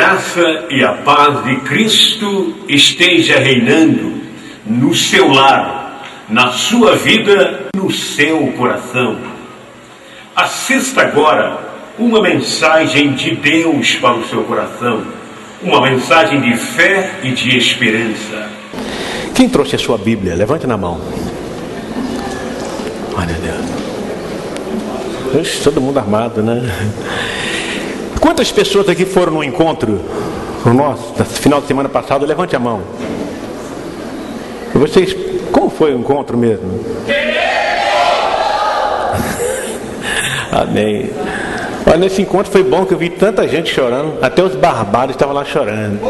graça e a paz de Cristo esteja reinando no seu lar, na sua vida, no seu coração. Assista agora uma mensagem de Deus para o seu coração, uma mensagem de fé e de esperança. Quem trouxe a sua Bíblia? Levante na mão. Olha Deus. Ixi, todo mundo armado, né? Quantas pessoas aqui foram no encontro nosso, no final de semana passado? Levante a mão. Vocês, como foi o encontro mesmo? Amém. Olha, nesse encontro foi bom que eu vi tanta gente chorando. Até os barbados estavam lá chorando.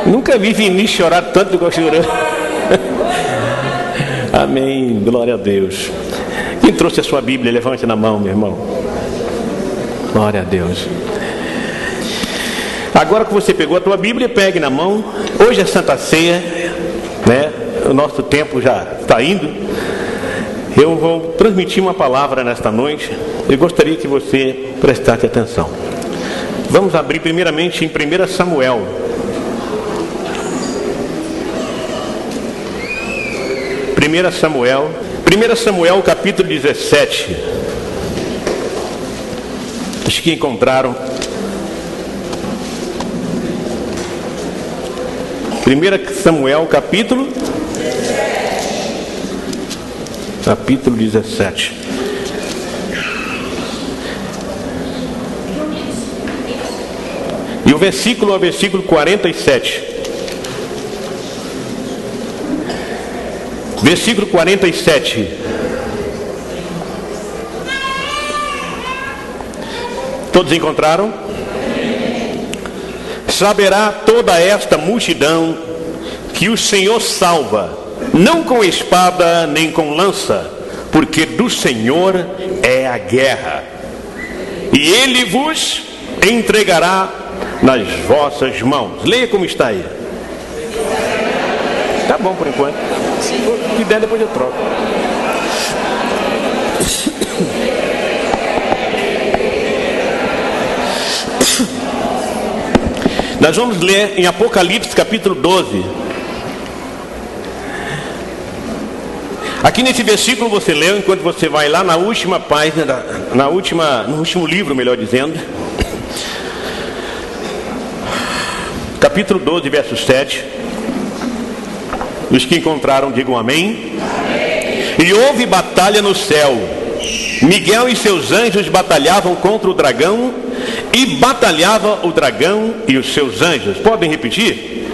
Nunca vi Vinícius chorar tanto igual chorou. Amém. Glória a Deus. Quem trouxe a sua Bíblia? Levante na mão, meu irmão. Glória a Deus. Agora que você pegou a tua Bíblia, pegue na mão. Hoje é Santa Ceia, né? O nosso tempo já está indo. Eu vou transmitir uma palavra nesta noite. Eu gostaria que você prestasse atenção. Vamos abrir primeiramente em 1 Samuel. 1 Samuel capítulo 17. Os que encontraram. 1 Samuel capítulo 17. E o versículo é o versículo 47. Versículo 47. Todos encontraram? Saberá toda esta multidão que o Senhor salva, não com espada nem com lança, porque do Senhor é a guerra, e Ele vos entregará nas vossas mãos. Leia como está aí. Tá bom por enquanto. Se der, depois eu troco. Nós vamos ler em Apocalipse capítulo 12. Aqui nesse versículo você leu, enquanto você vai lá na última página, no último livro, melhor dizendo. Capítulo 12, verso 7. Os que encontraram, digam amém. E houve batalha no céu. Miguel e seus anjos batalhavam contra o dragão, e batalhava o dragão e os seus anjos. Podem repetir?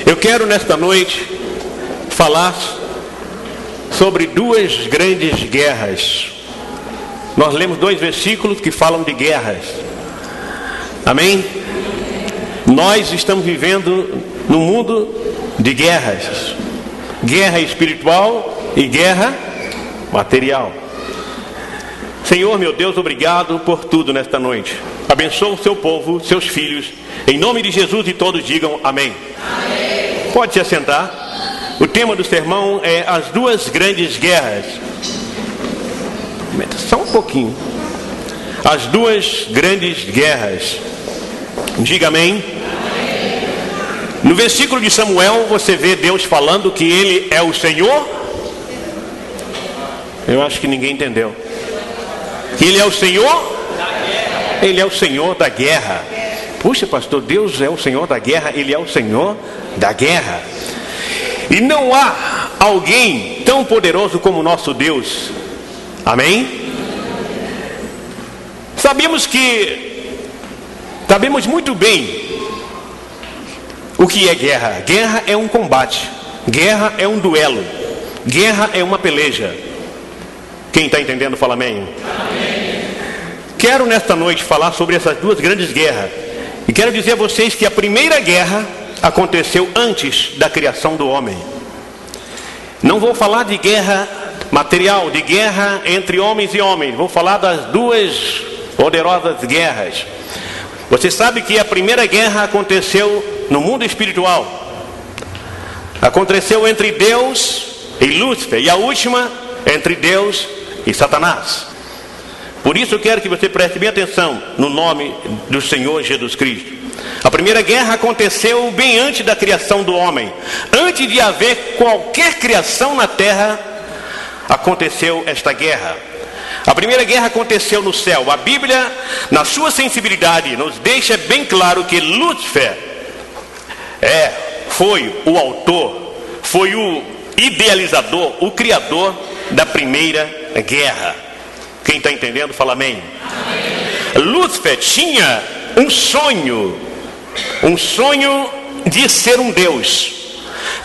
Eu quero nesta noite falar sobre duas grandes guerras. Nós lemos dois versículos que falam de guerras. Amém? Nós estamos vivendo num mundo de guerras. Guerra espiritual e guerra material. Senhor, meu Deus, obrigado por tudo nesta noite. Abençoa o seu povo, seus filhos. Em nome de Jesus, e todos digam amém. Amém. Pode se assentar. O tema do sermão é as duas grandes guerras. Só um pouquinho. As duas grandes guerras. Diga amém. No versículo de Samuel você vê Deus falando que Ele é o Senhor. Eu acho que ninguém entendeu. Que Ele é o Senhor. Ele é o Senhor da guerra. Puxa, pastor, Deus é o Senhor da guerra. Ele é o Senhor da guerra. E não há alguém tão poderoso como o nosso Deus. Amém? Sabemos muito bem o que é guerra. Guerra é um combate. Guerra é um duelo. Guerra é uma peleja. Quem está entendendo, fala amém. Amém. Quero nesta noite falar sobre essas duas grandes guerras. E quero dizer a vocês que a primeira guerra aconteceu antes da criação do homem. Não vou falar de guerra material, de guerra entre homens e homens. Vou falar das duas poderosas guerras. Você sabe que a primeira guerra aconteceu no mundo espiritual. Aconteceu entre Deus e Lúcifer, e a última entre Deus e Satanás. Por isso eu quero que você preste bem atenção no nome do Senhor Jesus Cristo. A primeira guerra aconteceu bem antes da criação do homem. Antes de haver qualquer criação na terra, aconteceu esta guerra. A primeira guerra aconteceu no céu. A Bíblia, na sua sensibilidade, nos deixa bem claro que Lúcifer foi o autor, foi o idealizador, o criador da primeira guerra. Quem está entendendo, fala amém. Lúcifer tinha um sonho de ser um Deus.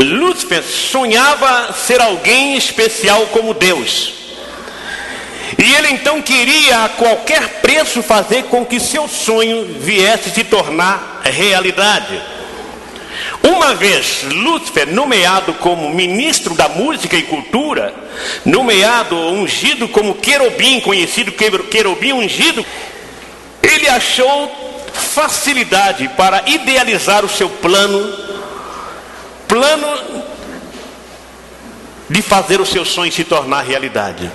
Lúcifer sonhava ser alguém especial como Deus. E ele então queria a qualquer preço fazer com que seu sonho viesse se tornar realidade. Uma vez Lúcifer nomeado como ministro da música e cultura, nomeado, ungido como querubim, conhecido querubim ungido, ele achou facilidade para idealizar o seu plano de fazer o seu sonho se tornar realidade.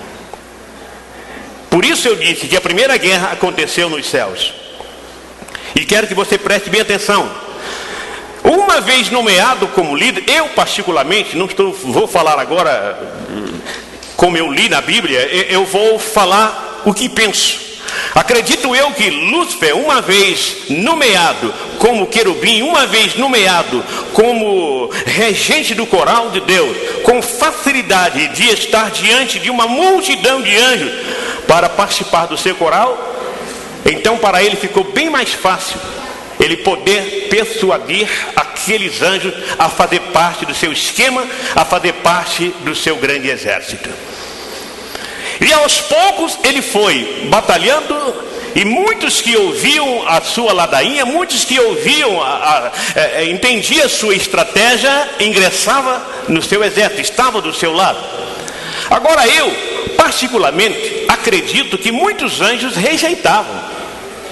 Por isso eu disse que a primeira guerra aconteceu nos céus. E quero que você preste bem atenção. Uma vez nomeado como líder, eu particularmente, vou falar agora como eu li na Bíblia, eu vou falar o que penso. Acredito eu que Lúcifer, uma vez nomeado como querubim, uma vez nomeado como regente do coral de Deus, com facilidade de estar diante de uma multidão de anjos para participar do seu coral, então para ele ficou bem mais fácil ele poder persuadir aqueles anjos a fazer parte do seu esquema, a fazer parte do seu grande exército. E aos poucos ele foi batalhando, e muitos que ouviam a sua ladainha, muitos que ouviam, entendiam a sua estratégia, ingressava no seu exército, estava do seu lado. Agora eu, particularmente, acredito que muitos anjos rejeitavam.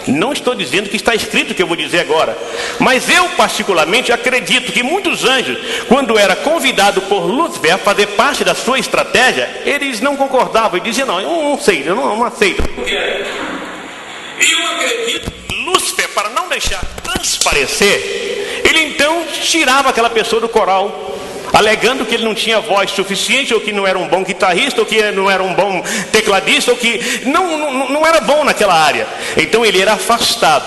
Não estou dizendo que está escrito o que eu vou dizer agora, mas eu particularmente acredito que muitos anjos, quando era convidado por Lúcifer a fazer parte da sua estratégia, eles não concordavam e diziam: não, eu não aceito, eu não aceito. E eu acredito que Lúcifer, para não deixar transparecer, ele então tirava aquela pessoa do coral, alegando que ele não tinha voz suficiente, ou que não era um bom guitarrista, ou que não era um bom tecladista, ou que não era bom naquela área. Então ele era afastado.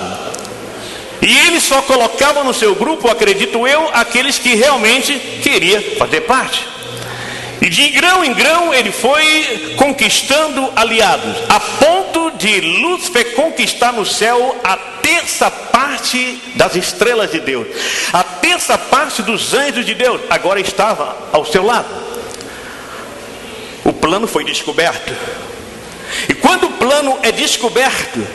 E ele só colocava no seu grupo, acredito eu, aqueles que realmente queriam fazer parte. E de grão em grão ele foi conquistando aliados, a ponto de Lúcifer conquistar no céu a terça parte das estrelas de Deus. A terça parte dos anjos de Deus agora estava ao seu lado. O plano foi descoberto. E quando o plano é descoberto,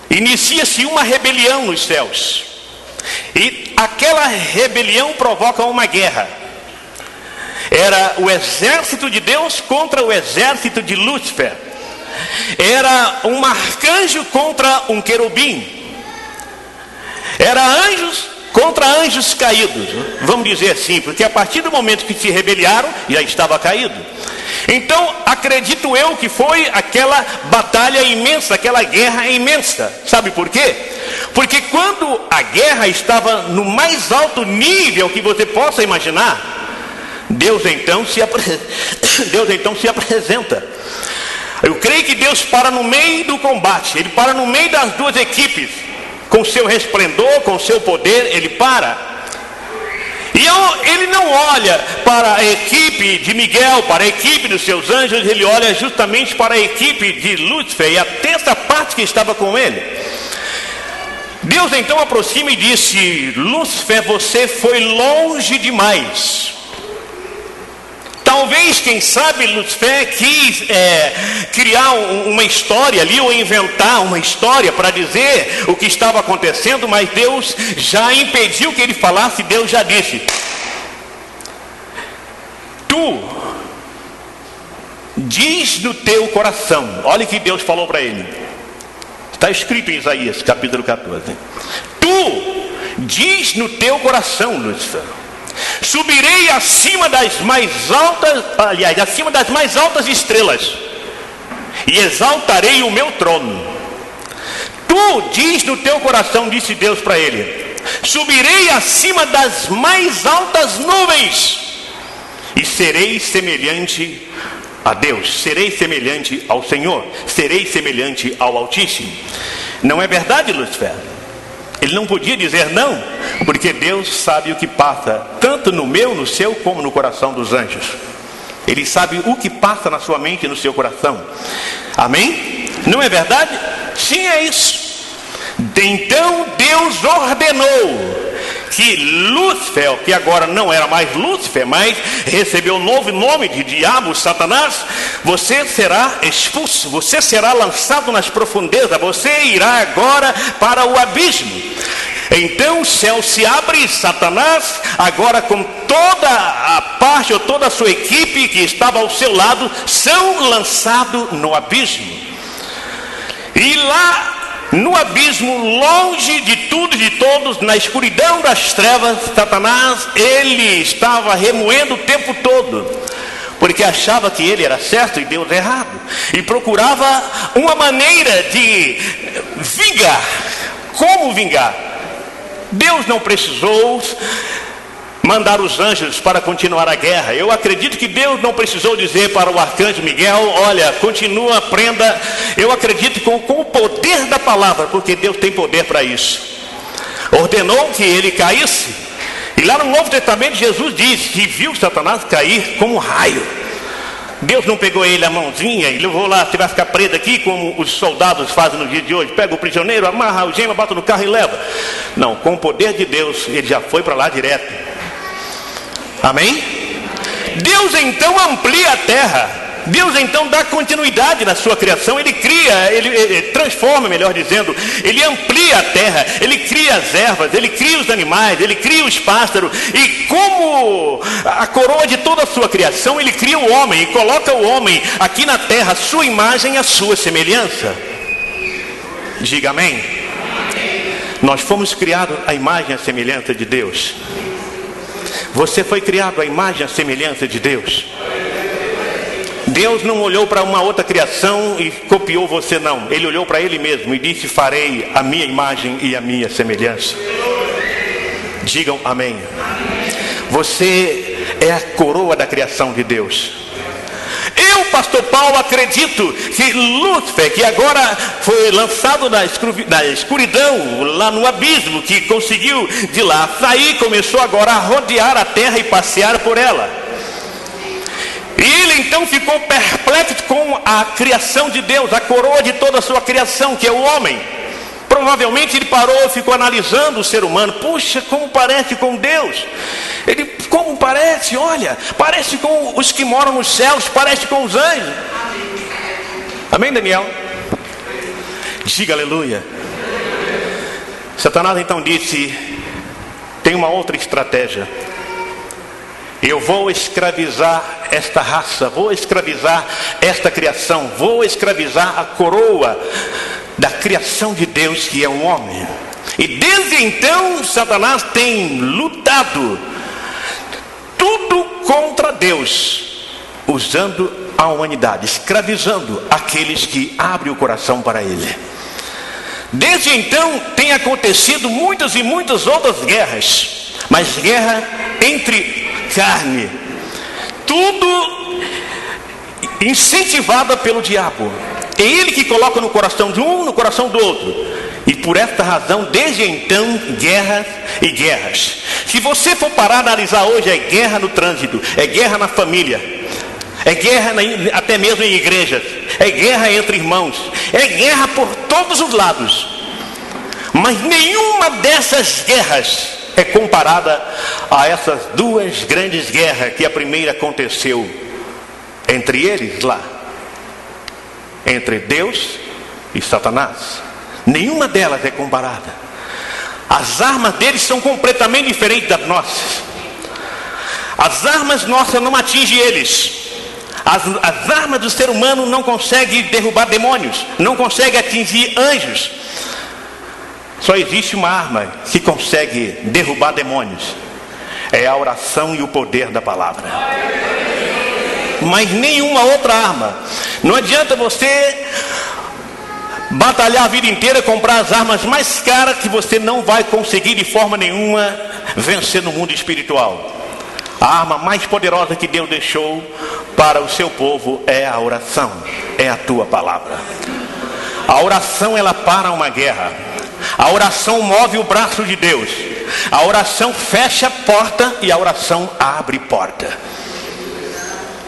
inicia-se uma rebelião nos céus. E aquela rebelião provoca uma guerra. Era o exército de Deus contra o exército de Lúcifer. Era um arcanjo contra um querubim. Era anjos contra anjos caídos. Vamos dizer assim, porque a partir do momento que se rebelaram, já estava caído. Então, acredito eu que foi aquela batalha imensa, aquela guerra imensa. Sabe por quê? Porque quando a guerra estava no mais alto nível que você possa imaginar, Deus então se apresenta. Eu creio que Deus para no meio do combate. Ele para no meio das duas equipes. Com seu resplendor, com seu poder, ele para. E ele não olha para a equipe de Miguel, para a equipe dos seus anjos. Ele olha justamente para a equipe de Lúcifer e a terça parte que estava com ele. Deus então aproxima e disse: Lúcifer, você foi longe demais. Talvez, quem sabe, Lúcifer quis criar uma história ali, ou inventar uma história para dizer o que estava acontecendo, mas Deus já impediu que ele falasse. Deus já disse: tu diz no teu coração. Olha o que Deus falou para ele. Está escrito em Isaías capítulo 14. Tu diz no teu coração, Lúcifer, Subirei acima das mais altas, acima das mais altas estrelas, e exaltarei o meu trono. Tu diz no teu coração, disse Deus para ele: subirei acima das mais altas nuvens, e serei semelhante a Deus, serei semelhante ao Senhor, serei semelhante ao Altíssimo. Não é verdade, Lúcifer? Ele não podia dizer não, porque Deus sabe o que passa, tanto no meu, no seu, como no coração dos anjos. Ele sabe o que passa na sua mente e no seu coração. Amém? Não é verdade? Sim, é isso. Então Deus ordenou que Lúcifer, que agora não era mais Lúcifer, mas recebeu um novo nome de diabo, Satanás, você será expulso, você será lançado nas profundezas, você irá agora para o abismo. Então o céu se abre e Satanás, agora com toda a parte ou toda a sua equipe que estava ao seu lado, são lançados no abismo. E lá no abismo, longe de tudo e de todos, na escuridão das trevas, Satanás, ele estava remoendo o tempo todo, porque achava que ele era certo e Deus errado, e procurava uma maneira de vingar. Como vingar? Deus não precisou mandar os anjos para continuar a guerra. Eu acredito que Deus não precisou dizer para o arcanjo Miguel: olha, continua, prenda. Eu acredito com o poder da palavra, porque Deus tem poder para isso. Ordenou que ele caísse. E lá no Novo Testamento Jesus diz que viu Satanás cair como um raio. Deus não pegou ele a mãozinha e levou lá: você vai ficar preso aqui, como os soldados fazem no dia de hoje, pega o prisioneiro, amarra a algema, bota no carro e leva. Não, com o poder de Deus ele já foi para lá direto. Amém? Deus então amplia a terra. Deus então dá continuidade na sua criação. Ele cria, ele transforma, melhor dizendo, ele amplia a terra, ele cria as ervas, ele cria os animais, ele cria os pássaros, e como a coroa de toda a sua criação, ele cria o homem e coloca o homem aqui na terra, a sua imagem e a sua semelhança. Diga amém. Nós fomos criados à imagem e à semelhança de Deus. Você foi criado à imagem e à semelhança de Deus. Deus não olhou para uma outra criação e copiou você, não. Ele olhou para Ele mesmo e disse: farei a minha imagem e a minha semelhança. Digam amém. Você é a coroa da criação de Deus. Eu, pastor Paulo, acredito que Lúcifer, que agora foi lançado na escuridão, lá no abismo, que conseguiu de lá sair, começou agora a rodear a terra e passear por ela. E ele então ficou perplexo com a criação de Deus, a coroa de toda a sua criação, que é o homem. Provavelmente ele parou e ficou analisando o ser humano. Puxa, como parece com Deus. Ele, como parece? Olha, parece com os que moram nos céus, parece com os anjos. Amém, Daniel? Diga aleluia. Satanás então disse: tem uma outra estratégia. Eu vou escravizar esta raça, vou escravizar esta criação, vou escravizar a coroa da criação de Deus, que é o homem. E desde então Satanás tem lutado tudo contra Deus, usando a humanidade, escravizando aqueles que abrem o coração para ele. Desde então tem acontecido muitas e muitas outras guerras, mas guerra entre carne, tudo incentivada pelo diabo. É ele que coloca no coração de um, no coração do outro. E por esta razão, desde então, guerras e guerras. Se você for parar a analisar hoje, é guerra no trânsito, é guerra na família, é guerra até mesmo em igrejas, é guerra entre irmãos, é guerra por todos os lados. Mas nenhuma dessas guerras é comparada a essas duas grandes guerras, que a primeira aconteceu entre eles lá, entre Deus e Satanás. Nenhuma delas é comparada. As armas deles são completamente diferentes das nossas. As armas nossas não atingem eles. As armas do ser humano não conseguem derrubar demônios, não conseguem atingir anjos. Só existe uma arma que consegue derrubar demônios. é a oração e o poder da palavra. Mas nenhuma outra arma. Não adianta você batalhar a vida inteira, comprar as armas mais caras, que você não vai conseguir de forma nenhuma vencer no mundo espiritual. A arma mais poderosa que Deus deixou para o seu povo é a oração, é a tua palavra. A oração, ela para uma guerra. A oração move o braço de Deus. A oração fecha a porta e a oração abre porta.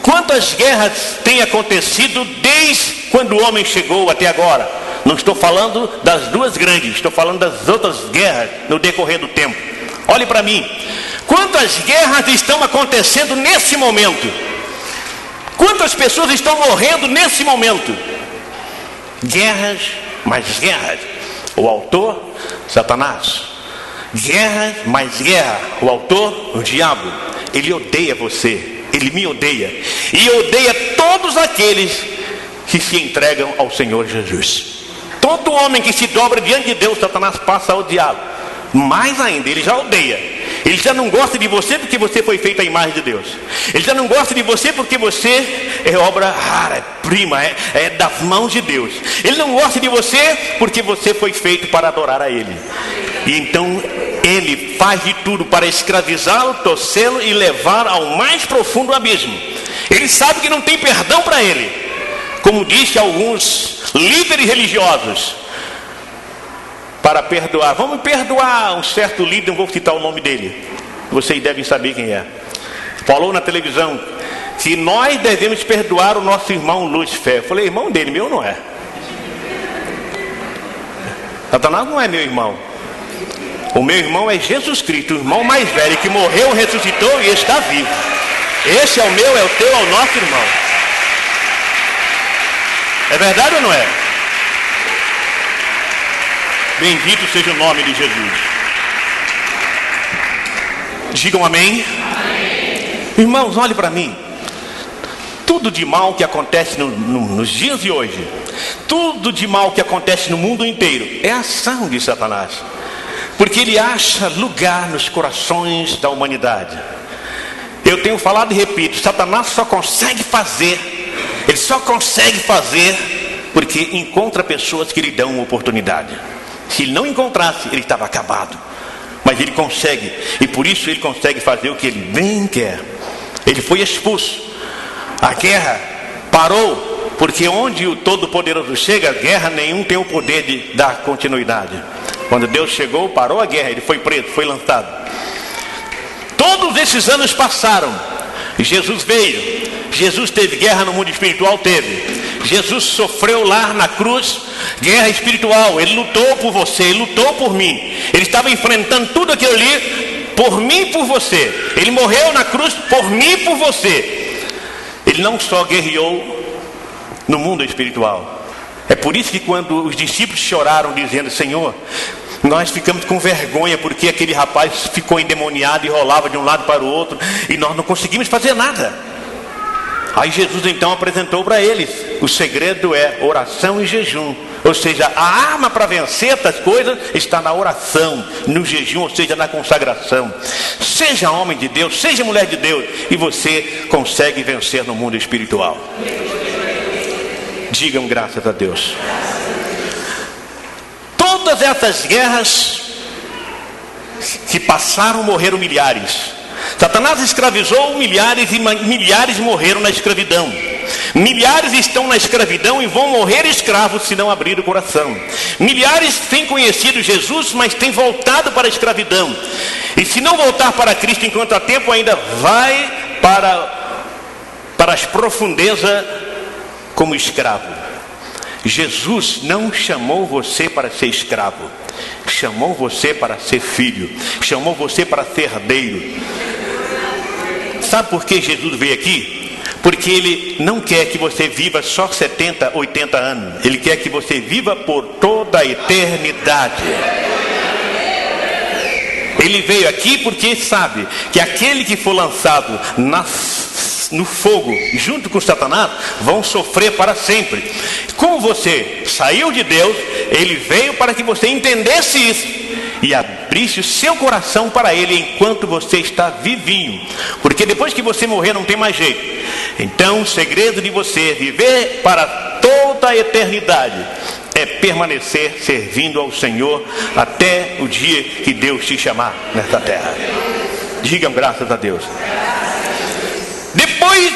Quantas guerras têm acontecido desde quando o homem chegou até agora? Não estou falando das duas grandes, estou falando das outras guerras no decorrer do tempo. Olhe para mim. Quantas guerras estão acontecendo nesse momento? Quantas pessoas estão morrendo nesse momento? Guerras, mais guerras. O autor, Satanás. Guerra, mais guerra. O autor, o diabo. Ele odeia você. Ele me odeia. E odeia todos aqueles que se entregam ao Senhor Jesus. Todo homem que se dobra diante de Deus, Satanás passa ao diabo. Mais ainda, ele já odeia. Ele já não gosta de você porque você foi feito à imagem de Deus. Ele já não gosta de você porque você é obra rara, é prima, é das mãos de Deus. Ele não gosta de você porque você foi feito para adorar a Ele. E então ele faz de tudo para escravizá-lo, torcê-lo e levar ao mais profundo abismo. Ele sabe que não tem perdão para ele. Como disse alguns líderes religiosos, para perdoar, vamos perdoar um certo líder, não vou citar o nome dele, vocês devem saber quem é. Falou na televisão que nós devemos perdoar o nosso irmão Lúcifer. Eu falei, irmão dele, meu não é. Satanás não é meu irmão. O meu irmão é Jesus Cristo, o irmão mais velho, que morreu, ressuscitou e está vivo. Esse é o meu, é o teu, é o nosso irmão. É verdade ou não é? Bendito seja o nome de Jesus. Digam amém. Amém. Irmãos, olhe para mim. Tudo de mal que acontece nos dias de hoje, tudo de mal que acontece no mundo inteiro, é ação de Satanás. Porque ele acha lugar nos corações da humanidade. Eu tenho falado e repito, Satanás só consegue fazer, ele só consegue fazer porque encontra pessoas que lhe dão uma oportunidade. Se ele não encontrasse, ele estava acabado. Mas ele consegue, e por isso ele consegue fazer o que ele bem quer. Ele foi expulso. A guerra parou, porque onde o Todo-Poderoso chega, guerra nenhum tem o poder de dar continuidade. Quando Deus chegou, parou a guerra, ele foi preso, foi lançado. Todos esses anos passaram. Jesus veio. Jesus teve guerra no mundo espiritual, teve. Jesus sofreu lá na cruz guerra espiritual. Ele lutou por você, ele lutou por mim. Ele estava enfrentando tudo aquilo ali por mim e por você. Ele morreu na cruz por mim e por você. Ele não só guerreou no mundo espiritual. É por isso que quando os discípulos choraram dizendo, Senhor, nós ficamos com vergonha porque aquele rapaz ficou endemoniado e rolava de um lado para o outro e nós não conseguimos fazer nada. Aí Jesus então apresentou para eles, o segredo é oração e jejum. Ou seja, a arma para vencer essas coisas está na oração, no jejum, ou seja, na consagração. Seja homem de Deus, seja mulher de Deus, e você consegue vencer no mundo espiritual. Digam graças a Deus. Todas essas guerras que passaram, morreram milhares. Satanás escravizou milhares e milhares morreram na escravidão. Milhares estão na escravidão e vão morrer escravos se não abrir o coração. Milhares têm conhecido Jesus, mas têm voltado para a escravidão. E se não voltar para Cristo enquanto há tempo, ainda vai para as profundezas como escravo. Jesus não chamou você para ser escravo. Chamou você para ser filho. Chamou você para ser herdeiro. Sabe por que Jesus veio aqui? Porque Ele não quer que você viva só 70, 80 anos. Ele quer que você viva por toda a eternidade. Ele veio aqui porque sabe que aquele que for lançado no fogo junto com Satanás vão sofrer para sempre. Como você saiu de Deus, Ele veio para que você entendesse isso e abrisse o seu coração para Ele enquanto você está vivinho, porque depois que você morrer não tem mais jeito. Então o segredo de você viver para toda a eternidade é permanecer servindo ao Senhor até o dia que Deus te chamar nesta terra. Digam graças a Deus. Depois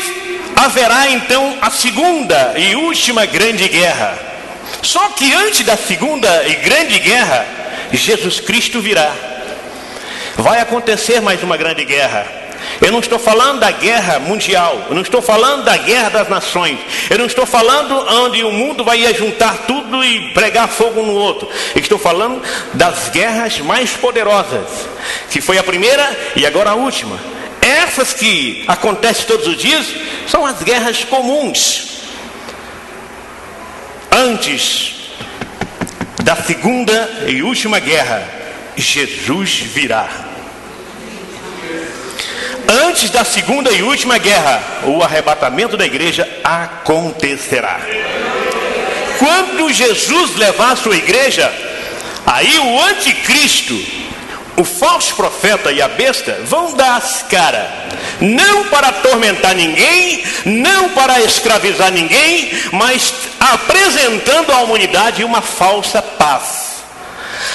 haverá então a segunda e última grande guerra. Só que antes da segunda e grande guerra, Jesus Cristo virá. Vai acontecer mais uma grande guerra. Eu não estou falando da guerra mundial, eu não estou falando da guerra das nações, eu não estou falando onde o mundo vai juntar tudo e pregar fogo no outro. Eu estou falando das guerras mais poderosas, que foi a primeira e agora a última. Essas que acontecem todos os dias são as guerras comuns. Antes da segunda e última guerra, Jesus virá. Antes da segunda e última guerra, o arrebatamento da igreja acontecerá. Quando Jesus levar a sua igreja, aí o anticristo, o falso profeta e a besta vão dar as caras, não para atormentar ninguém, não para escravizar ninguém, mas apresentando à humanidade uma falsa paz,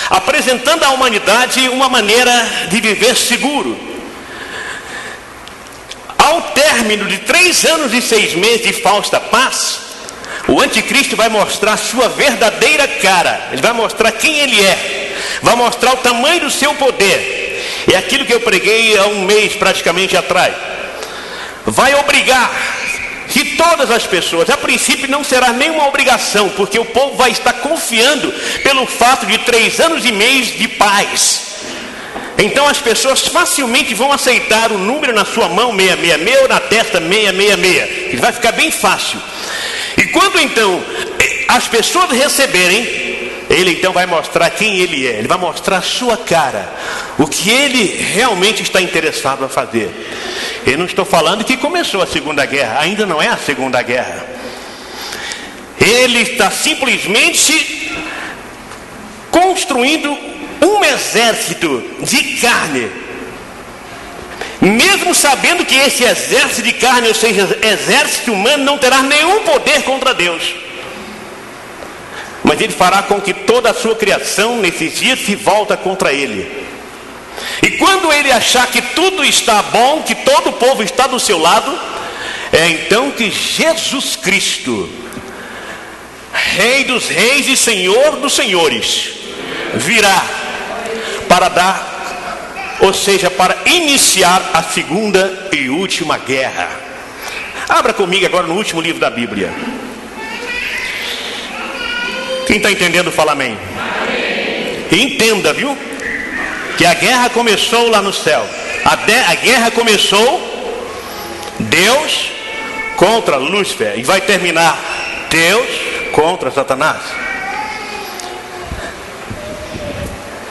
apresentando à humanidade uma maneira de viver seguro. Ao término de 3 anos e 6 meses de falsa paz, o anticristo vai mostrar sua verdadeira cara. Ele vai mostrar quem ele é, vai mostrar o tamanho do seu poder. É aquilo que eu preguei há um mês praticamente atrás. Vai obrigar que todas as pessoas, a princípio não será nenhuma obrigação, porque o povo vai estar confiando pelo fato de 3 anos e meio de paz. Então as pessoas facilmente vão aceitar o número na sua mão 666 ou na testa 666. Ele vai ficar bem fácil. E quando então as pessoas receberem, ele então vai mostrar quem ele é. Ele vai mostrar a sua cara, o que ele realmente está interessado a fazer. Eu não estou falando que começou a Segunda Guerra, ainda não é a Segunda Guerra. Ele está simplesmente construindo um exército de carne, mesmo sabendo que esse exército de carne, ou seja, exército humano, não terá nenhum poder contra Deus. Mas ele fará com que toda a sua criação nesses dias se volta contra ele. E quando ele achar que tudo está bom, que todo o povo está do seu lado, é então que Jesus Cristo, Rei dos reis e Senhor dos senhores, virá para dar, ou seja, para iniciar a segunda e última guerra. Abra comigo agora no último livro da Bíblia. Quem está entendendo, fala amém. Entenda, viu? Que a guerra começou lá no céu. A guerra começou Deus contra Lúcifer e vai terminar Deus contra Satanás.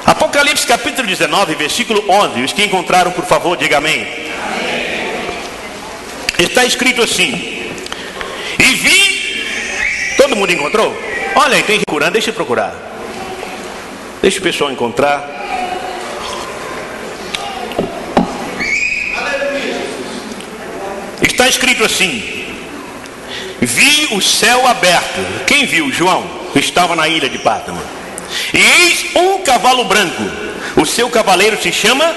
Apocalipse capítulo 19, versículo 11. Os que encontraram, por favor, diga amém. Está escrito assim: e vi. Todo mundo encontrou? Olha aí, tem procurando, deixa eu procurar. Deixa o pessoal encontrar. Está escrito assim: vi o céu aberto. Quem viu? João, que estava na ilha de Pátamo. E eis um cavalo branco. O seu cavaleiro se chama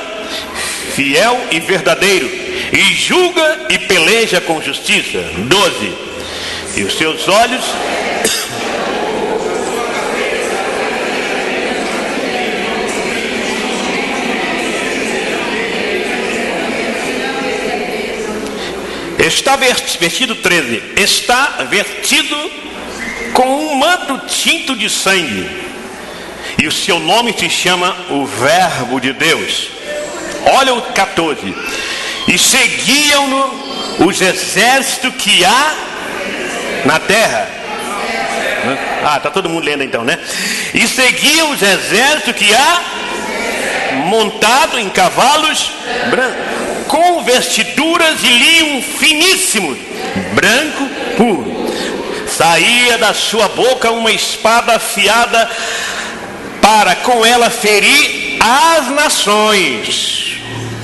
Fiel e Verdadeiro, e julga e peleja com justiça. 12. E os seus olhos está vestido, 13, está vestido com um manto tinto de sangue, e o seu nome se chama o Verbo de Deus. Olha o 14. E seguiam-no os exércitos que há na terra. Está todo mundo lendo então, né? E seguiam os exércitos que há montado em cavalos brancos, com vestiduras de linho finíssimo, branco puro. Saía da sua boca uma espada afiada, para com ela ferir as nações.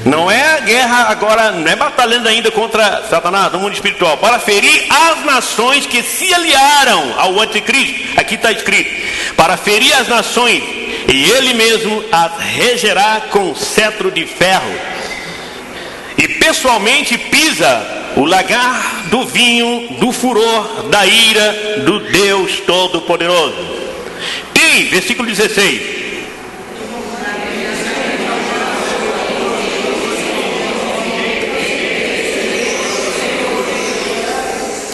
Não é a guerra agora, não é batalhando ainda contra Satanás no mundo espiritual. Para ferir as nações que se aliaram ao anticristo. Aqui está escrito: para ferir as nações, e ele mesmo as regerá com cetro de ferro. E pessoalmente pisa o lagar do vinho, do furor, da ira do Deus Todo-Poderoso. E, versículo 16.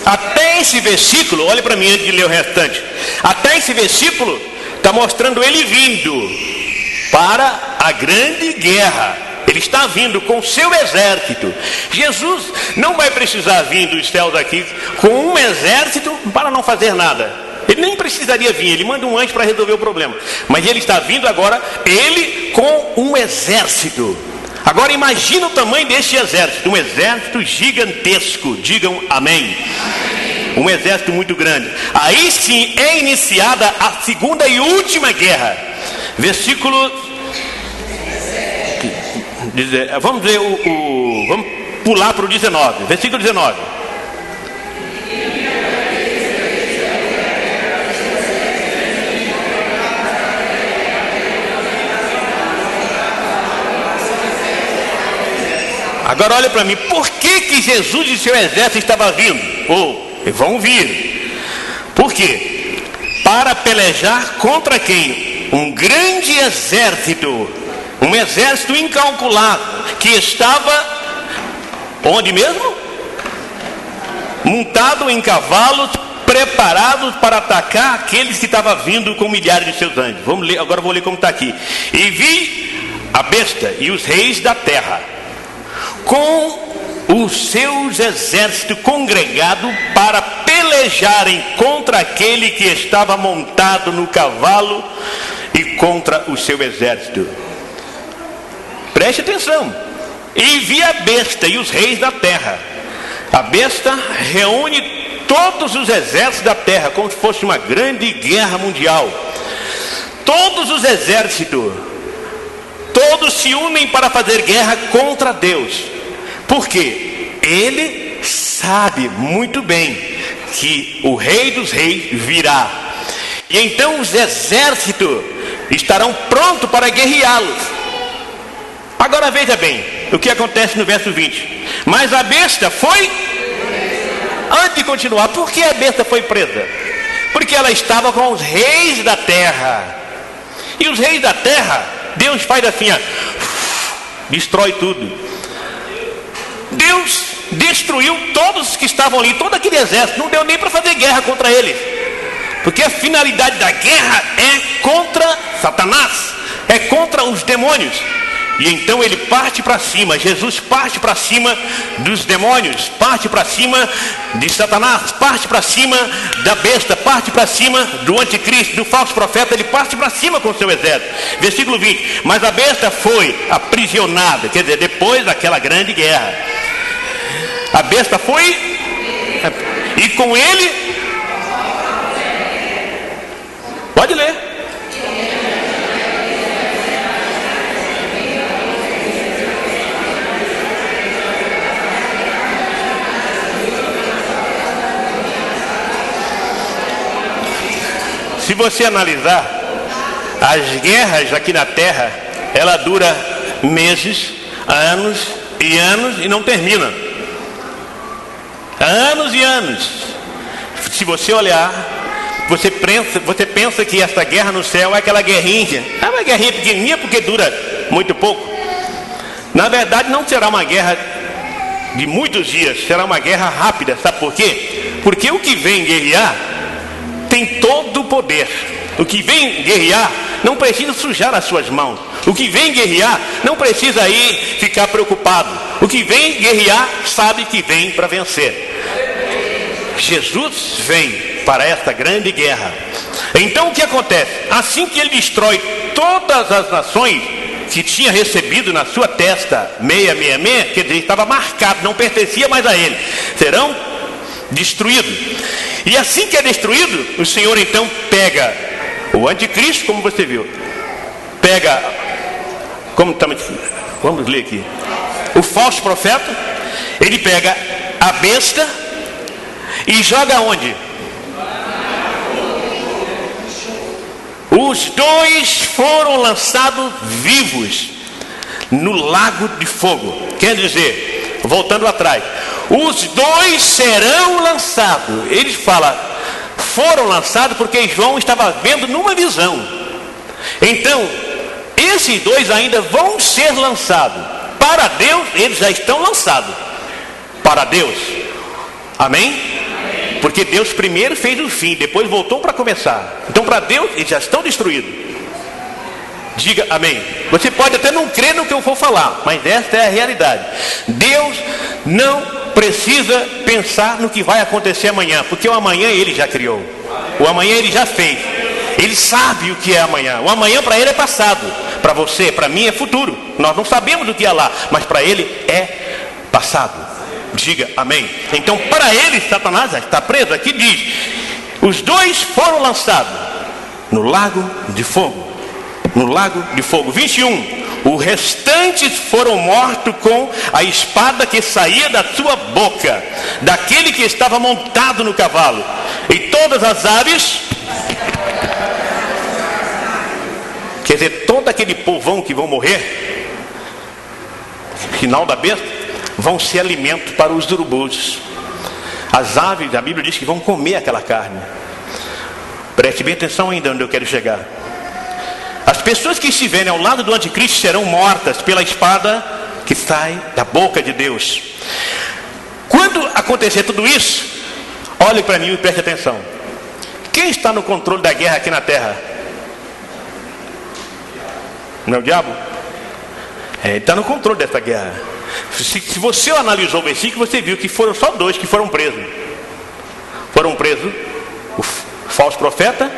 Até esse versículo, olha para mim antes de ler o restante. Até esse versículo está mostrando ele vindo para a grande guerra. Ele está vindo com o seu exército. Jesus não vai precisar vir dos céus aqui com um exército para não fazer nada. Ele nem precisaria vir, ele manda um anjo para resolver o problema. Mas ele está vindo agora, ele com um exército. Agora imagina o tamanho desse exército, um exército gigantesco, digam amém. Um exército muito grande. Aí sim é iniciada a segunda e última guerra. Versículo... Vamos ver vamos pular para o 19, versículo 19. Agora olha para mim, por que Jesus e seu exército estavam vindo? Vão vir. Por quê? Para pelejar contra quem? Um grande exército, um exército incalculável, que estava, onde mesmo? Montado em cavalos, preparados para atacar aqueles que estavam vindo com milhares de seus anjos. Vamos ler, agora vou ler como está aqui. E vi a besta e os reis da terra, com os seus exércitos congregados para pelejarem contra aquele que estava montado no cavalo e contra o seu exército. Preste atenção. E vi a besta e os reis da terra. A besta reúne todos os exércitos da terra, como se fosse uma grande guerra mundial. Todos os exércitos, todos se unem para fazer guerra contra Deus. Por quê? Ele sabe muito bem que o Rei dos Reis virá. E então os exércitos estarão prontos para guerreá-los. Agora veja bem o que acontece no verso 20. Mas a besta foi... Antes de continuar, por que a besta foi presa? Porque ela estava com os reis da terra. E os reis da terra, Deus faz assim, destrói tudo. Deus destruiu todos os que estavam ali, todo aquele exército, não deu nem para fazer guerra contra eles, porque a finalidade da guerra é contra Satanás, é contra os demônios. E então ele parte para cima, Jesus parte para cima dos demônios, parte para cima de Satanás, parte para cima da besta, parte para cima do anticristo, do falso profeta, ele parte para cima com o seu exército. Versículo 20, mas a besta foi aprisionada, quer dizer, depois daquela grande guerra, a besta foi, e com ele, pode ler. Se você analisar, as guerras aqui na terra, ela dura meses, anos e não termina. Anos e anos. Se você olhar, você pensa que essa guerra no céu é aquela guerrinha. É uma guerrinha pequenininha porque dura muito pouco. Na verdade não será uma guerra de muitos dias, será uma guerra rápida. Sabe por quê? Porque o que vem guerrear tem todo o poder. O que vem guerrear não precisa sujar as suas mãos. O que vem guerrear não precisa aí ficar preocupado. O que vem guerrear sabe que vem para vencer. Jesus vem para esta grande guerra. Então o que acontece? Assim que ele destrói todas as nações que tinha recebido na sua testa 666, quer dizer, estava marcado, não pertencia mais a ele, serão destruídos. E assim que é destruído, o Senhor então pega o anticristo, como você viu, pega Vamos ler aqui. O falso profeta, ele pega a besta e joga onde? Os dois foram lançados vivos no lago de fogo. Quer dizer, voltando atrás, os dois serão lançados. Ele fala, foram lançados porque João estava vendo numa visão. Então, esses dois ainda vão ser lançados. Para Deus, eles já estão lançados. Para Deus. Amém? Porque Deus primeiro fez o fim, depois voltou para começar. Então para Deus, eles já estão destruídos. Diga amém. Você pode até não crer no que eu vou falar, mas esta é a realidade. Deus não precisa pensar no que vai acontecer amanhã, porque o amanhã Ele já criou. O amanhã Ele já fez. Ele sabe o que é amanhã. O amanhã para Ele é passado. Para você, para mim é futuro. Nós não sabemos o que é lá, mas para Ele é passado. Diga amém. Então para ele, Satanás já está preso. Aqui diz, os dois foram lançados no lago de fogo. No lago de fogo. 21. Os restantes foram mortos com a espada que saía da sua boca, daquele que estava montado no cavalo. E todas as aves, quer dizer, todo aquele povão que vão morrer, final da besta, vão ser alimento para os urubus. As aves, a Bíblia diz que vão comer aquela carne. Preste bem atenção ainda onde eu quero chegar. As pessoas que estiverem ao lado do anticristo serão mortas pela espada que sai da boca de Deus. Quando acontecer tudo isso, olhe para mim e preste atenção. Quem está no controle da guerra aqui na terra? Não é o diabo? Ele está no controle dessa guerra. Se você analisou o versículo, você viu que foram só dois que foram presos. Foram presos o falso profeta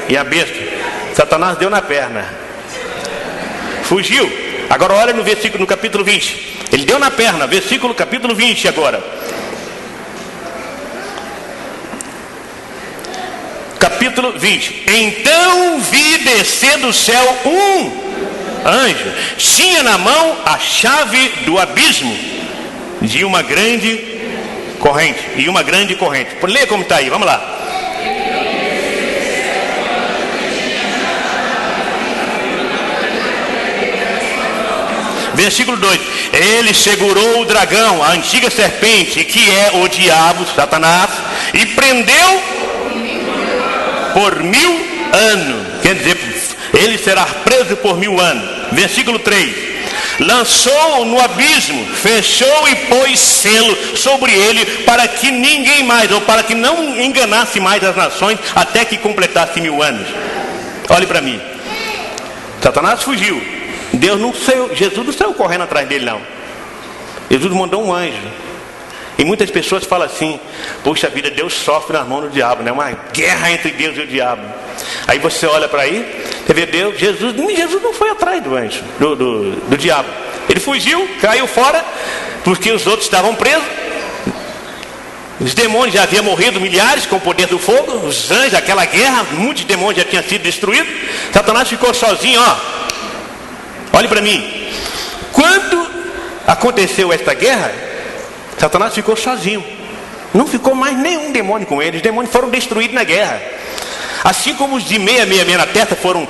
e a besta. Satanás deu na perna, fugiu. Agora olha no versículo, no capítulo 20. Ele deu na perna, versículo capítulo 20 agora. Capítulo 20. Então vi descer do céu um anjo, tinha na mão a chave do abismo de uma grande corrente. E uma grande corrente. Lê como está aí, vamos lá. Versículo 2. Ele segurou o dragão, a antiga serpente, que é o diabo, Satanás, e prendeu por 1000 anos. Quer dizer, ele será preso por 1000 anos. Versículo 3. Lançou no abismo, fechou e pôs selo sobre ele, para que ninguém mais, ou para que não enganasse mais as nações, até que completasse 1000 anos. Olhe para mim. Satanás fugiu. Deus não saiu, Jesus não saiu correndo atrás dele, não. Jesus mandou um anjo. E muitas pessoas falam assim: poxa vida, Deus sofre nas mãos do diabo, né? Uma guerra entre Deus e o diabo. Aí você olha para aí, você vê Deus, Jesus não foi atrás do anjo, do diabo. Ele fugiu, caiu fora, porque os outros estavam presos. Os demônios já haviam morrido milhares com o poder do fogo. Os anjos, aquela guerra, muitos demônios já tinham sido destruídos. Satanás ficou sozinho, ó. Olhe para mim. Quando aconteceu esta guerra, Satanás ficou sozinho. Não ficou mais nenhum demônio com ele. Os demônios foram destruídos na guerra. Assim como os de 666 na terra foram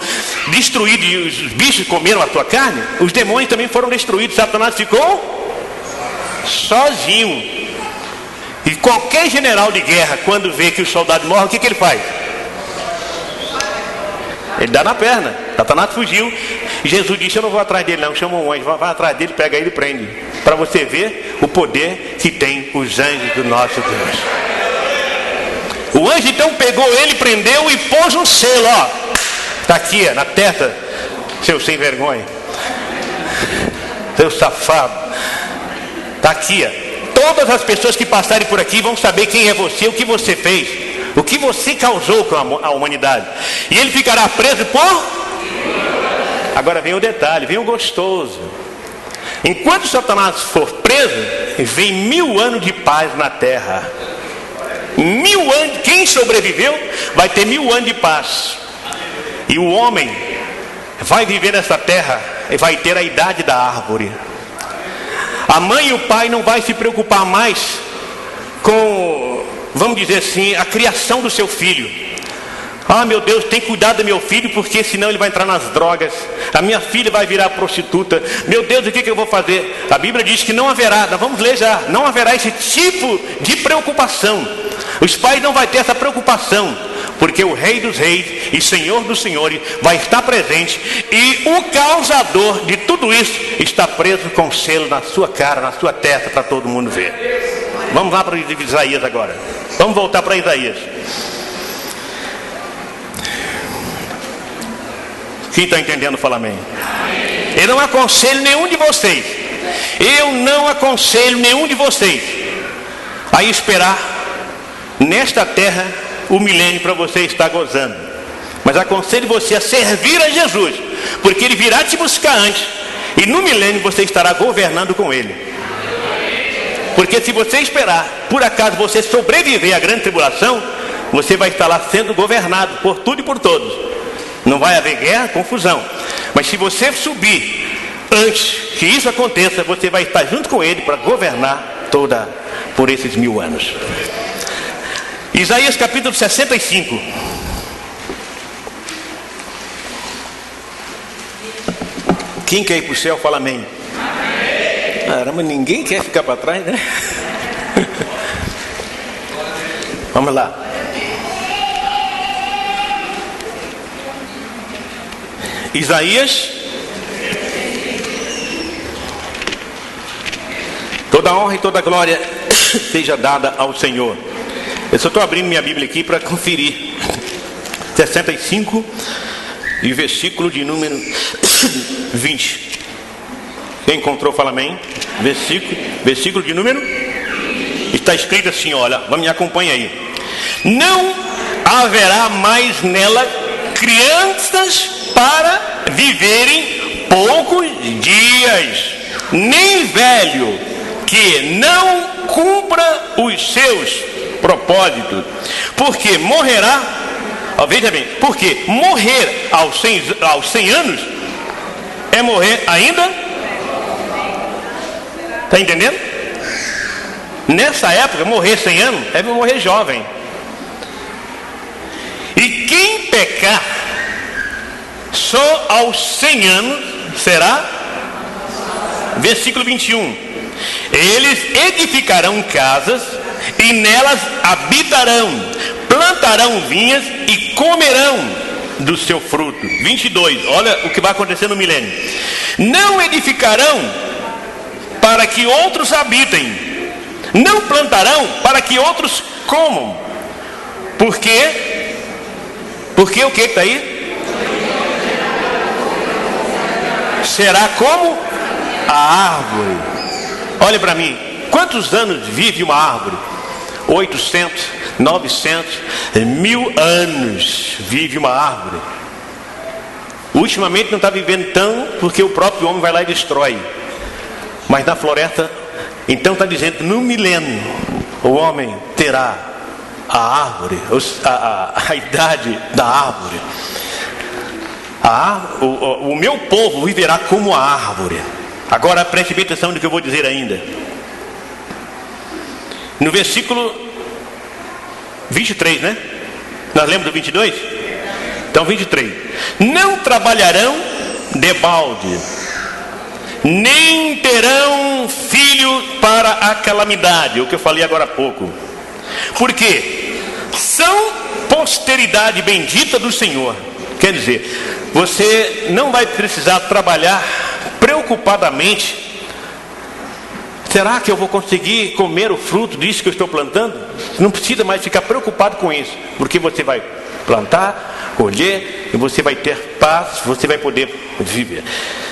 destruídos e os bichos comeram a sua carne, os demônios também foram destruídos. Satanás ficou sozinho. E qualquer general de guerra, quando vê que o soldado morre, o que ele faz? Ele dá na perna. Satanás fugiu. E Jesus disse: eu não vou atrás dele não, chama um anjo, vai atrás dele, pega ele e prende. Para você ver o poder que tem os anjos do nosso Deus. O anjo então pegou ele, prendeu e pôs um selo, ó. Está aqui, ó, na testa, seu sem vergonha, seu safado. Está aqui, ó. Todas as pessoas que passarem por aqui vão saber quem é você, o que você fez, o que você causou com a humanidade. E ele ficará preso por... Agora vem o detalhe, vem o gostoso. Enquanto Satanás for preso, vem 1000 anos de paz na terra. 1000 anos, quem sobreviveu vai ter 1000 anos de paz. E o homem vai viver nessa terra vai ter a idade da árvore. A mãe e o pai não vai se preocupar mais com, vamos dizer assim, a criação do seu filho. Ah, meu Deus, tem cuidado do meu filho, porque senão ele vai entrar nas drogas. A minha filha vai virar prostituta. Meu Deus, o que eu vou fazer? A Bíblia diz que não haverá, nós vamos ler já, não haverá esse tipo de preocupação. Os pais não vão ter essa preocupação, porque o Rei dos Reis e Senhor dos Senhores vai estar presente, e o causador de tudo isso está preso com selo na sua cara, na sua testa, para todo mundo ver. Vamos lá para Isaías agora. Vamos voltar para Isaías. Quem está entendendo, fala amém. Eu não aconselho nenhum de vocês. Eu não aconselho nenhum de vocês a esperar nesta terra o milênio para você estar gozando. Mas aconselho você a servir a Jesus, porque Ele virá te buscar antes, e no milênio você estará governando com Ele. Porque se você esperar, por acaso você sobreviver à grande tribulação, você vai estar lá sendo governado por tudo e por todos. Não vai haver guerra, confusão. Mas se você subir antes que isso aconteça, você vai estar junto com Ele para governar por esses 1000 anos. Isaías capítulo 65. Quem quer ir para o céu, fala amém. Caramba, ninguém quer ficar para trás, né? Vamos lá. Isaías, toda honra e toda glória seja dada ao Senhor. Eu só estou abrindo minha Bíblia aqui para conferir. 65 e versículo de número 20. Quem encontrou, fala amém. Versículo de número, está escrito assim, olha, me acompanha aí. Não haverá mais nela crianças para viverem poucos dias, nem velho que não cumpra os seus propósitos, porque morrerá, veja bem, porque morrer aos 100 anos é morrer ainda, está entendendo? Nessa época, morrer 100 anos é morrer jovem. E quem pecar só aos 100 anos será, versículo 21, eles edificarão casas e nelas habitarão, plantarão vinhas e comerão do seu fruto. 22, olha o que vai acontecer no milênio. Não edificarão para que outros habitem, não plantarão para que outros comam. Por quê? Porque o que está aí? Será como a árvore. Olha para mim, quantos anos vive uma árvore? 800, 900, 1000 anos vive uma árvore. Ultimamente não está vivendo tão, porque o próprio homem vai lá e destrói. Mas na floresta, então está dizendo, no milênio o homem terá a árvore, a idade da árvore. O meu povo viverá como a árvore. Agora preste bem atenção no que eu vou dizer ainda. No versículo 23, né? Nós lemos do 22? Então 23. Não trabalharão debalde, nem terão filho para a calamidade. O que eu falei agora há pouco. Porque são posteridade bendita do Senhor. Quer dizer, você não vai precisar trabalhar preocupadamente. Será que eu vou conseguir comer o fruto disso que eu estou plantando? Não precisa mais ficar preocupado com isso, porque você vai plantar, colher, e você vai ter paz, você vai poder viver.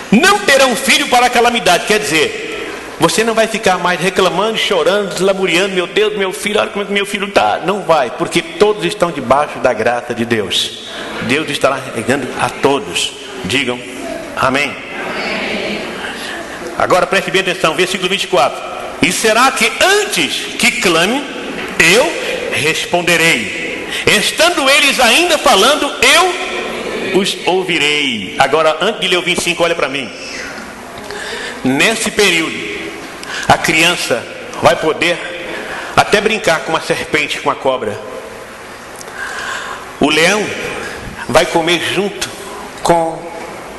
Não terão filho para a calamidade, quer dizer, você não vai ficar mais reclamando, chorando, deslamoreando, meu Deus, meu filho, olha como é que meu filho está. Não vai, porque todos estão debaixo da graça de Deus. Deus estará regando a todos. Digam amém. Agora preste bem atenção, versículo 24. E será que antes que clame, eu responderei. Estando eles ainda falando, eu os ouvirei. Agora, antes de ler o 25, olha para mim. Nesse período, a criança vai poder até brincar com uma serpente, com a cobra. O leão vai comer junto com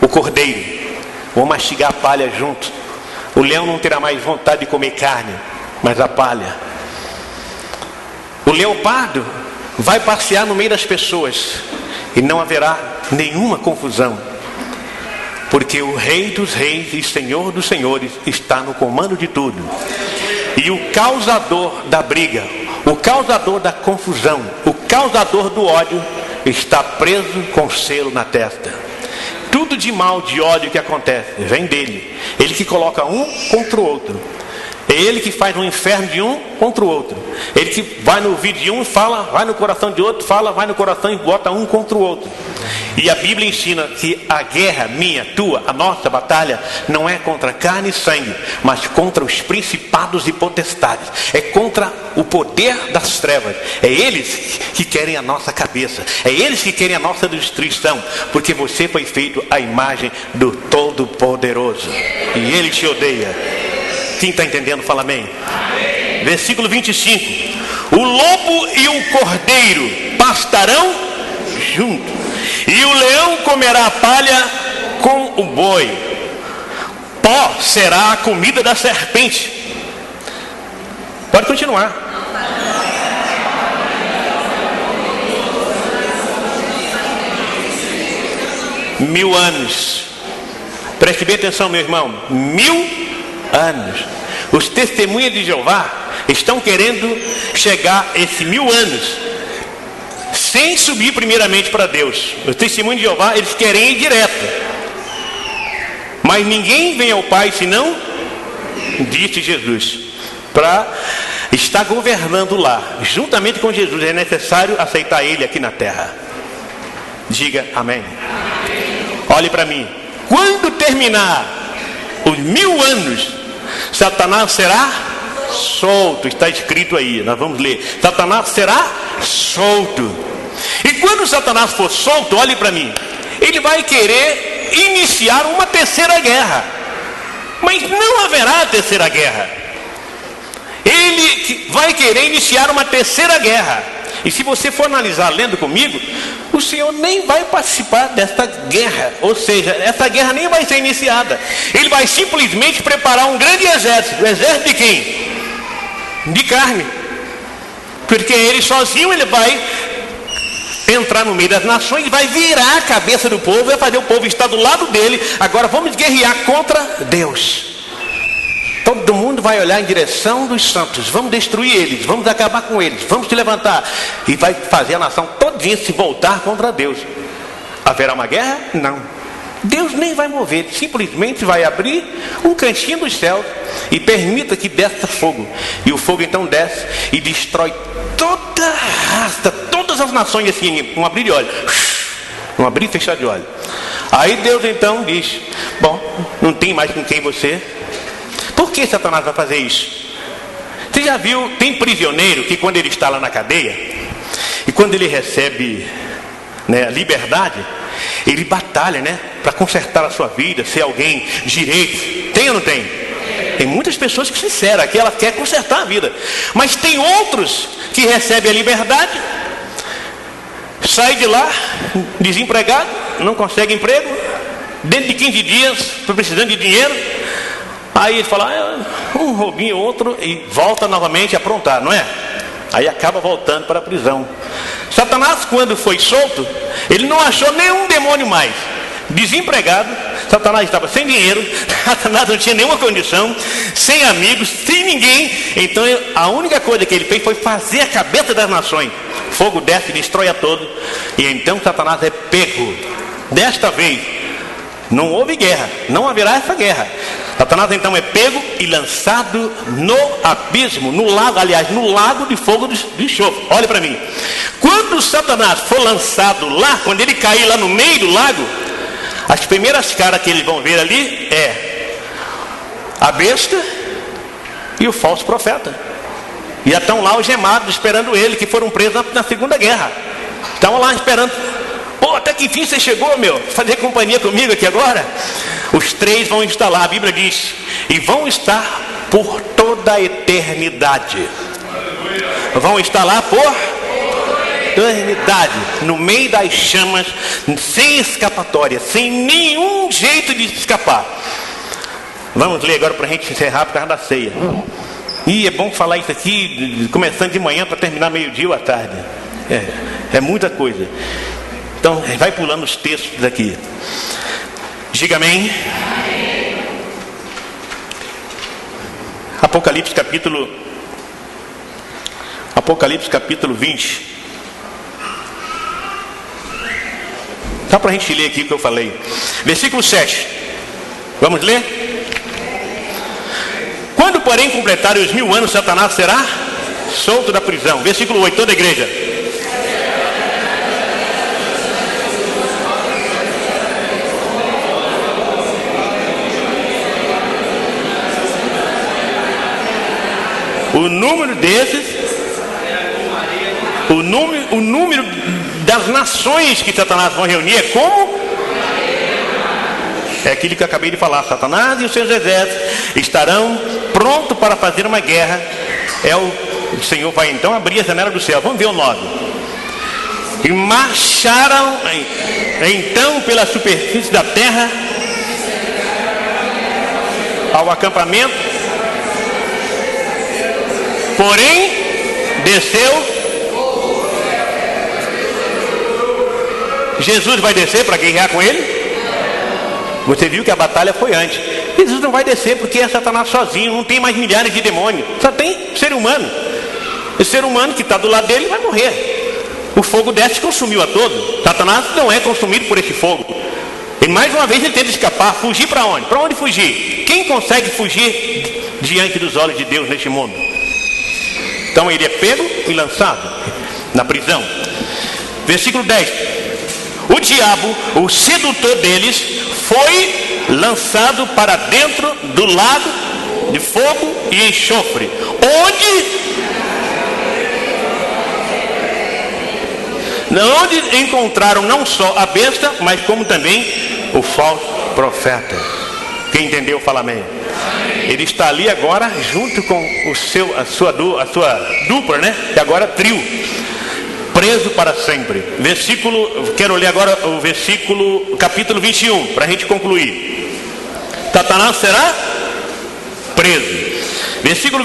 o cordeiro, vão mastigar a palha junto. O leão não terá mais vontade de comer carne, mas a palha. O leopardo vai passear no meio das pessoas e não haverá nenhuma confusão, porque o Rei dos Reis e Senhor dos Senhores está no comando de tudo. E o causador da briga, o causador da confusão, o causador do ódio está preso com selo na testa. Tudo de mal, de ódio que acontece, vem dele. Ele que coloca um contra o outro. É ele que faz um inferno de um contra o outro. Ele que vai no ouvido de um e fala, vai no coração de outro, fala, vai no coração e bota um contra o outro. E a Bíblia ensina que a guerra minha, tua, a nossa batalha, não é contra carne e sangue, mas contra os principados e potestades. É contra o poder das trevas. É eles que querem a nossa cabeça. É eles que querem a nossa destruição. Porque você foi feito à imagem do Todo-Poderoso. E ele te odeia. Quem está entendendo, fala amém. Amém. Versículo 25. O lobo e o cordeiro pastarão junto, e o leão comerá a palha com o boi. Pó será a comida da serpente. Pode continuar. Mil anos. Preste bem atenção, meu irmão. 1000 anos. Os testemunhas de Jeová estão querendo chegar a esses 1000 anos sem subir primeiramente para Deus. Os testemunhos de Jeová, eles querem ir direto, mas ninguém vem ao Pai senão, disse Jesus, para estar governando lá. Juntamente com Jesus é necessário aceitar Ele aqui na terra. Diga amém. Olhe para mim. Quando terminar os 1000 anos, Satanás será solto. Está escrito aí, nós vamos ler. Satanás será solto. E quando Satanás for solto, olhe para mim, ele vai querer iniciar uma terceira guerra. Mas não haverá terceira guerra. Ele vai querer iniciar uma terceira guerra. E se você for analisar lendo comigo, o Senhor nem vai participar desta guerra. Ou seja, essa guerra nem vai ser iniciada. Ele vai simplesmente preparar um grande exército. O exército de quem? De carne. Porque ele sozinho ele vai entrar no meio das nações e vai virar a cabeça do povo, vai fazer o povo estar do lado dele. Agora vamos guerrear contra Deus. Todo mundo vai olhar em direção dos santos. Vamos destruir eles, vamos acabar com eles, vamos se levantar. E vai fazer a nação todinha se voltar contra Deus. Haverá uma guerra? Não. Deus nem vai mover, simplesmente vai abrir um cantinho dos céus e permita que desça fogo. E o fogo então desce e destrói toda a raça, todas as nações assim, um abrir de olho. Um abrir e fechar de olho. Aí Deus então diz, bom, não tem mais com quem você... Por que Satanás vai fazer isso? Você já viu, tem prisioneiro que quando ele está lá na cadeia, e quando ele recebe, né, a liberdade, ele batalha, né, para consertar a sua vida, ser alguém direito. Tem ou não tem? Tem muitas pessoas que sinceram, que ela quer consertar a vida. Mas tem outros que recebem a liberdade, sai de lá, desempregado, não consegue emprego, dentro de 15 dias, precisando de dinheiro. Aí ele fala, um roubinho, outro, e volta novamente a aprontar, não é? Aí acaba voltando para a prisão. Satanás, quando foi solto, ele não achou nenhum demônio mais. Desempregado, Satanás estava sem dinheiro, Satanás não tinha nenhuma condição, sem amigos, sem ninguém. Então a única coisa que ele fez foi fazer a cabeça das nações. Fogo desce e destrói a todos. E então Satanás é pego. Desta vez não houve guerra, não haverá essa guerra. Satanás então é pego e lançado no abismo, no lago, aliás, no lago de fogo de enxofre. Olha para mim. Quando Satanás for lançado lá, quando ele cair lá no meio do lago, as primeiras caras que eles vão ver ali é a besta e o falso profeta. E já estão lá os gemados esperando ele, que foram presos na Segunda Guerra. Estão lá esperando Pô, até que enfim você chegou, meu, fazer companhia comigo aqui agora. Os três vão estar lá, a Bíblia diz, e vão estar por toda a eternidade. Vão estar lá por eternidade, no meio das chamas, sem escapatória, sem nenhum jeito de escapar. Vamos ler agora para a gente encerrar por causa da ceia. E é bom falar isso aqui, começando de manhã para terminar meio-dia ou à tarde. É muita coisa. Então, vai pulando os textos aqui. Diga amém. Apocalipse capítulo 20. Só para a gente ler aqui o que eu falei. Versículo 7. Vamos ler? Quando, porém, completarem os 1000 anos, Satanás será solto da prisão. Versículo 8, toda a igreja. O número desses, o número das nações que Satanás vão reunir é como? É aquilo que eu acabei de falar. Satanás e os seus exércitos estarão prontos para fazer uma guerra. O Senhor vai então abrir a janela do céu. Vamos ver o 9. E marcharam então pela superfície da terra ao acampamento. Porém, desceu. Jesus vai descer para guerrear com ele? Você viu que a batalha foi antes. Jesus não vai descer porque é Satanás sozinho, não tem mais milhares de demônios, só tem ser humano. Esse ser humano que está do lado dele vai morrer. O fogo desce e consumiu a todos. Satanás não é consumido por esse fogo. E mais uma vez ele tenta escapar. Fugir para onde? Para onde fugir? Quem consegue fugir diante dos olhos de Deus neste mundo? Então ele é pego e lançado na prisão. Versículo 10. O diabo, o sedutor deles, foi lançado para dentro do lago de fogo e enxofre, onde encontraram não só a besta, mas como também o falso profeta. Quem entendeu, fala amém. Ele está ali agora junto com a sua dupla, né? E agora trio, preso para sempre. Quero ler agora o versículo, capítulo 21, para a gente concluir. Satanás será preso. Versículo 21.